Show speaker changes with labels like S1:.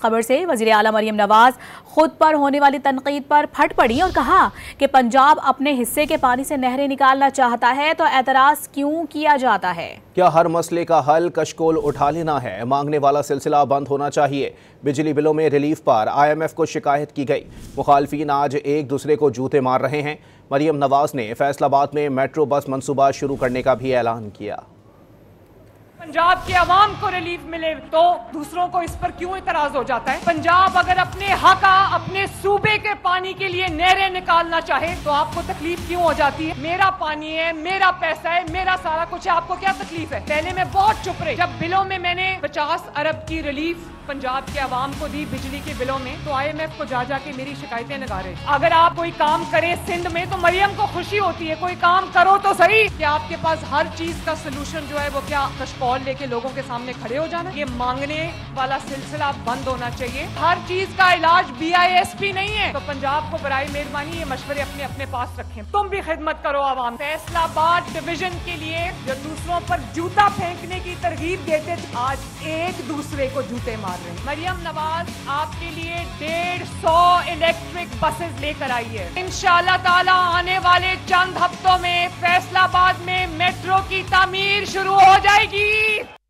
S1: خبر سے وزیر اعلیٰ مریم نواز خود پر ہونے والی تنقید پر پھٹ پڑی اور کہا کہ پنجاب اپنے حصے کے پانی سے نہریں نکالنا چاہتا ہے تو اعتراض کیوں کیا جاتا ہے؟
S2: کیا ہر مسئلے کا حل کشکول اٹھا لینا ہے؟ مانگنے والا سلسلہ بند ہونا چاہیے۔ بجلی بلوں میں ریلیف پر IMF کو شکایت کی گئی۔ مخالفین آج ایک دوسرے کو جوتے مار رہے ہیں۔ مریم نواز نے فیصل آباد میں میٹرو بس منصوبہ شروع کرنے کا بھی اعلان کیا۔
S3: پنجاب کے عوام کو ریلیف ملے تو دوسروں کو اس پر کیوں اعتراض ہو جاتا ہے؟ پنجاب اگر اپنے حق اپنے صوبے کے پانی کے لیے نہریں نکالنا چاہے تو آپ کو تکلیف کیوں ہو جاتی ہے؟ میرا پانی ہے، میرا پیسہ ہے، میرا سارا کچھ ہے، آپ کو کیا تکلیف ہے؟ پہلے میں بہت چپ رہی، جب بلوں میں نے 50 ارب کی ریلیف پنجاب کے عوام کو دی بجلی کے بلوں میں تو IMF کو جا کے میری شکایتیں نگارے۔ اگر آپ کوئی کام کرے سندھ میں تو مریم کو خوشی ہوتی ہے، کوئی کام کرو تو صحیح۔ کہ آپ کے پاس ہر چیز کا سلوشن جو ہے وہ کیا کشکول لے کے لوگوں کے سامنے کھڑے ہو جانا؟ یہ مانگنے والا سلسلہ بند ہونا چاہیے۔ ہر چیز کا علاج BISP نہیں ہے، تو پنجاب کو برائے مہربانی یہ مشورے اپنے اپنے پاس رکھیں۔ تم بھی خدمت کرو عوام۔ فیصل آباد ڈویژن کے لیے جو دوسروں پر جوتا پھینکنے کی ترغیب دیتے تھے آج ایک دوسرے کو جوتے مار رہے ہیں۔ مریم نواز آپ کے لیے 150 الیکٹرک بسز لے کر آئی ہے۔ انشاءاللہ تعالی آنے والے چند ہفتوں میں فیصل آباد میں میٹرو کی تعمیر شروع ہو جائے گی۔